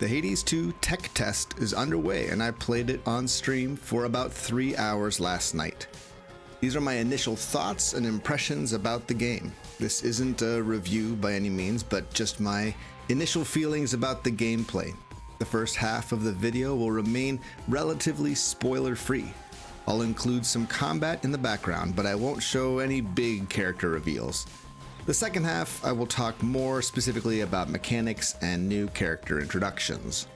The Hades 2 tech test is underway, and I played it on stream for about 3 hours last night. These are my initial thoughts and impressions about the game. This isn't a review by any means, but just my initial feelings about the gameplay. The first half of the video will remain relatively spoiler-free. I'll include some combat in the background, but I won't show any big character reveals. The second half, I will talk more specifically about mechanics and new character introductions.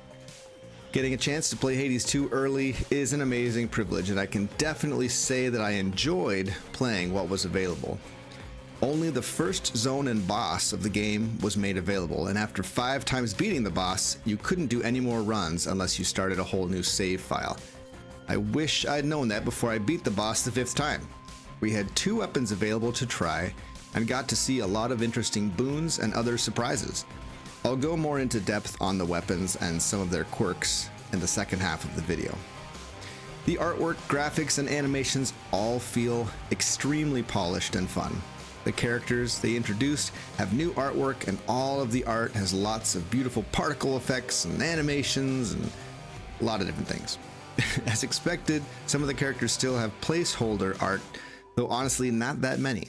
Getting a chance to play Hades 2 early is an amazing privilege, and I can definitely say that I enjoyed playing what was available. Only the first zone and boss of the game was made available, and after 5 times beating the boss, you couldn't do any more runs unless you started a whole new save file. I wish I'd known that before I beat the boss the 5th time. We had 2 weapons available to try, and got to see a lot of interesting boons and other surprises. I'll go more into depth on the weapons and some of their quirks in the second half of the video. The artwork, graphics, and animations all feel extremely polished and fun. The characters they introduced have new artwork, and all of the art has lots of beautiful particle effects and animations and a lot of different things. As expected, some of the characters still have placeholder art, though honestly not that many.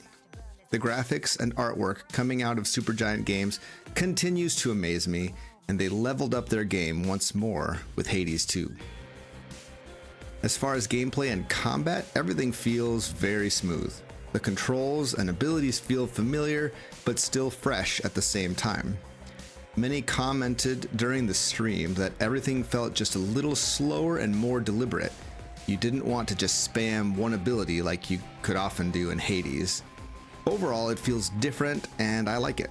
The graphics and artwork coming out of Supergiant Games continues to amaze me, and they leveled up their game once more with Hades 2. As far as gameplay and combat, everything feels very smooth. The controls and abilities feel familiar, but still fresh at the same time. Many commented during the stream that everything felt just a little slower and more deliberate. You didn't want to just spam one ability like you could often do in Hades. Overall, it feels different, and I like it.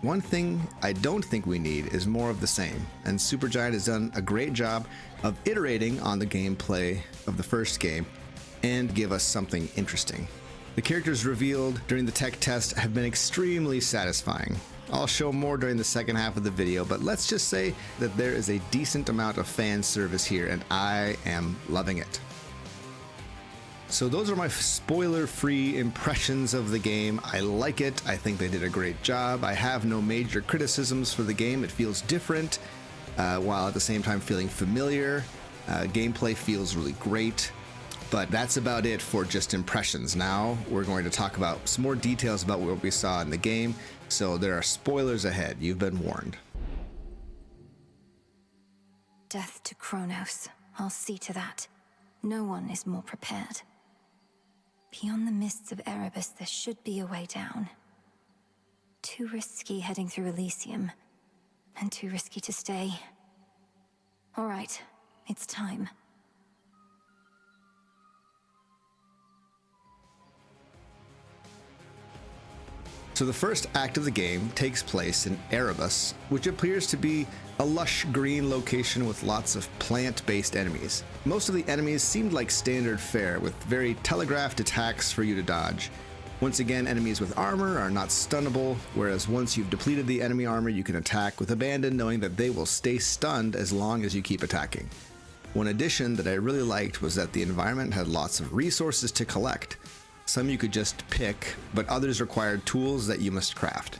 One thing I don't think we need is more of the same, and Supergiant has done a great job of iterating on the gameplay of the first game and give us something interesting. The characters revealed during the tech test have been extremely satisfying. I'll show more during the second half of the video, but let's just say that there is a decent amount of fan service here, and I am loving it. So those are my spoiler-free impressions of the game. I like it. I think they did a great job. I have no major criticisms for the game. It feels different, while at the same time feeling familiar. Gameplay feels really great. But that's about it for just impressions. Now we're going to talk about some more details about what we saw in the game. So there are spoilers ahead. You've been warned. Death to Kronos. I'll see to that. No one is more prepared. Beyond the mists of Erebus, there should be a way down. Too risky heading through Elysium, and too risky to stay. All right, it's time. So the first act of the game takes place in Erebus, which appears to be a lush green location with lots of plant-based enemies. Most of the enemies seemed like standard fare, with very telegraphed attacks for you to dodge. Once again, enemies with armor are not stunnable, whereas once you've depleted the enemy armor, you can attack with abandon, knowing that they will stay stunned as long as you keep attacking. One addition that I really liked was that the environment had lots of resources to collect. Some you could just pick, but others required tools that you must craft.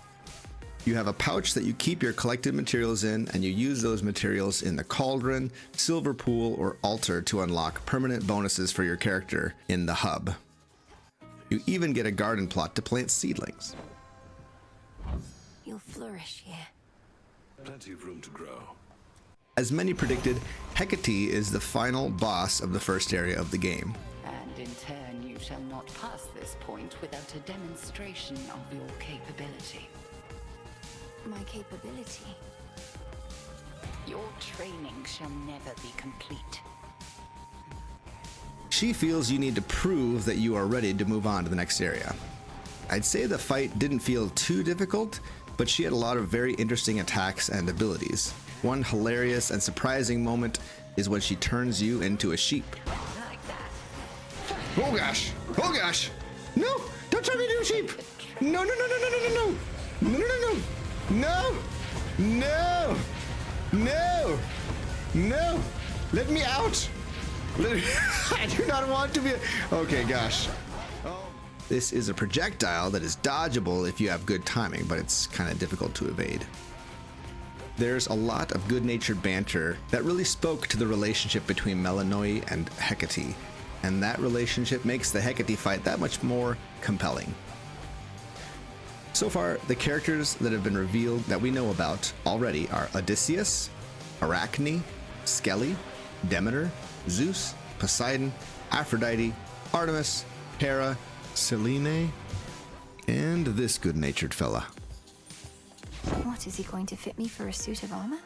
You have a pouch that you keep your collected materials in, and you use those materials in the cauldron, silver pool, or altar to unlock permanent bonuses for your character in the hub. You even get a garden plot to plant seedlings. You'll flourish here. Plenty of room to grow. As many predicted, Hecate is the final boss of the first area of the game. And in turn, you shall not pass this point without a demonstration of your capability. My capability? Your training shall never be complete. She feels you need to prove that you are ready to move on to the next area. I'd say the fight didn't feel too difficult, but she had a lot of very interesting attacks and abilities. One hilarious and surprising moment is when she turns you into a sheep. Like that. Oh gosh! Oh gosh! No! Don't turn me into a sheep! No, no, no, no, no, no, no, no! No, no, no, no! No! No! No! No! Let me out! I do not want to be. Okay, gosh. This is a projectile that is dodgeable if you have good timing, but it's kind of difficult to evade. There's a lot of good-natured banter that really spoke to the relationship between Melanoi and Hecate, and that relationship makes the Hecate fight that much more compelling. So far, the characters that have been revealed that we know about already are Odysseus, Arachne, Skelly, Demeter, Zeus, Poseidon, Aphrodite, Artemis, Hera, Selene, and this good-natured fella. What, is he going to fit me for a suit of armor?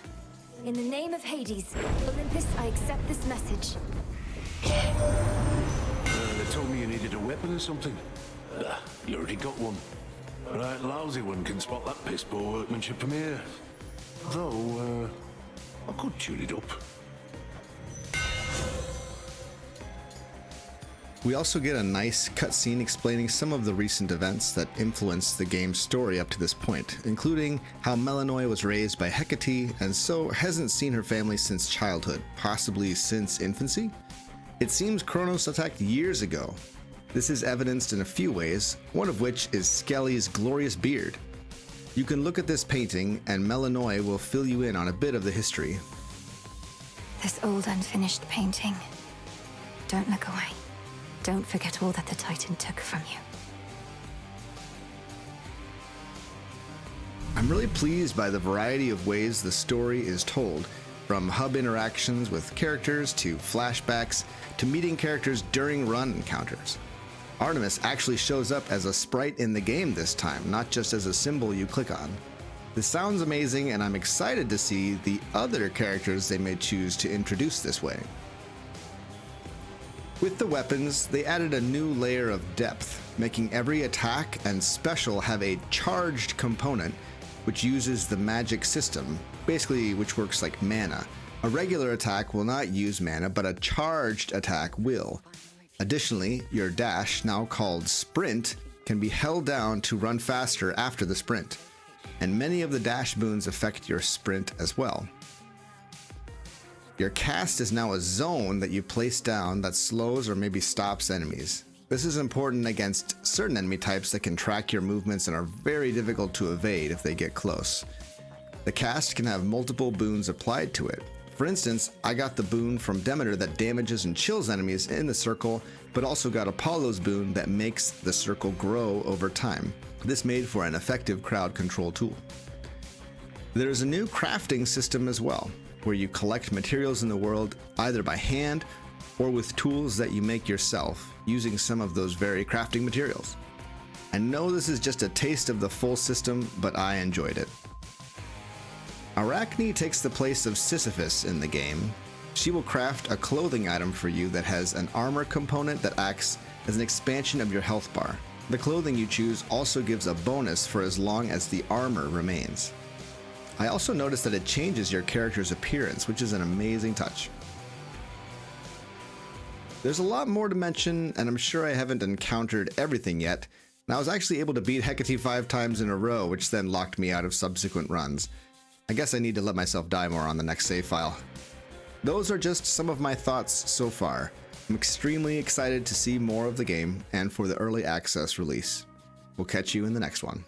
In the name of Hades, Olympus, I accept this message. They told me you needed a weapon or something. You already got one. Right, lousy one can spot that piss poor workmanship from here. Though, I could tune it up. We also get a nice cutscene explaining some of the recent events that influenced the game's story up to this point, including how Melanoi was raised by Hecate and so hasn't seen her family since childhood, possibly since infancy. It seems Kronos attacked years ago. This is evidenced in a few ways, one of which is Skelly's glorious beard. You can look at this painting and Melanoi will fill you in on a bit of the history. This old unfinished painting. Don't look away. Don't forget all that the Titan took from you. I'm really pleased by the variety of ways the story is told, from hub interactions with characters to flashbacks to meeting characters during run encounters. Artemis actually shows up as a sprite in the game this time, not just as a symbol you click on. This sounds amazing, and I'm excited to see the other characters they may choose to introduce this way. With the weapons, they added a new layer of depth, making every attack and special have a charged component, which uses the magic system, basically which works like mana. A regular attack will not use mana, but a charged attack will. Additionally, your dash, now called sprint, can be held down to run faster after the sprint, and many of the dash boons affect your sprint as well. Your cast is now a zone that you place down that slows or maybe stops enemies. This is important against certain enemy types that can track your movements and are very difficult to evade if they get close. The cast can have multiple boons applied to it. For instance, I got the boon from Demeter that damages and chills enemies in the circle, but also got Apollo's boon that makes the circle grow over time. This made for an effective crowd control tool. There is a new crafting system as well, where you collect materials in the world either by hand or with tools that you make yourself using some of those very crafting materials. I know this is just a taste of the full system, but I enjoyed it. Arachne takes the place of Sisyphus in the game. She will craft a clothing item for you that has an armor component that acts as an expansion of your health bar. The clothing you choose also gives a bonus for as long as the armor remains. I also noticed that it changes your character's appearance, which is an amazing touch. There's a lot more to mention, and I'm sure I haven't encountered everything yet, and I was actually able to beat Hecate 5 times in a row, which then locked me out of subsequent runs. I guess I need to let myself die more on the next save file. Those are just some of my thoughts so far. I'm extremely excited to see more of the game and for the early access release. We'll catch you in the next one.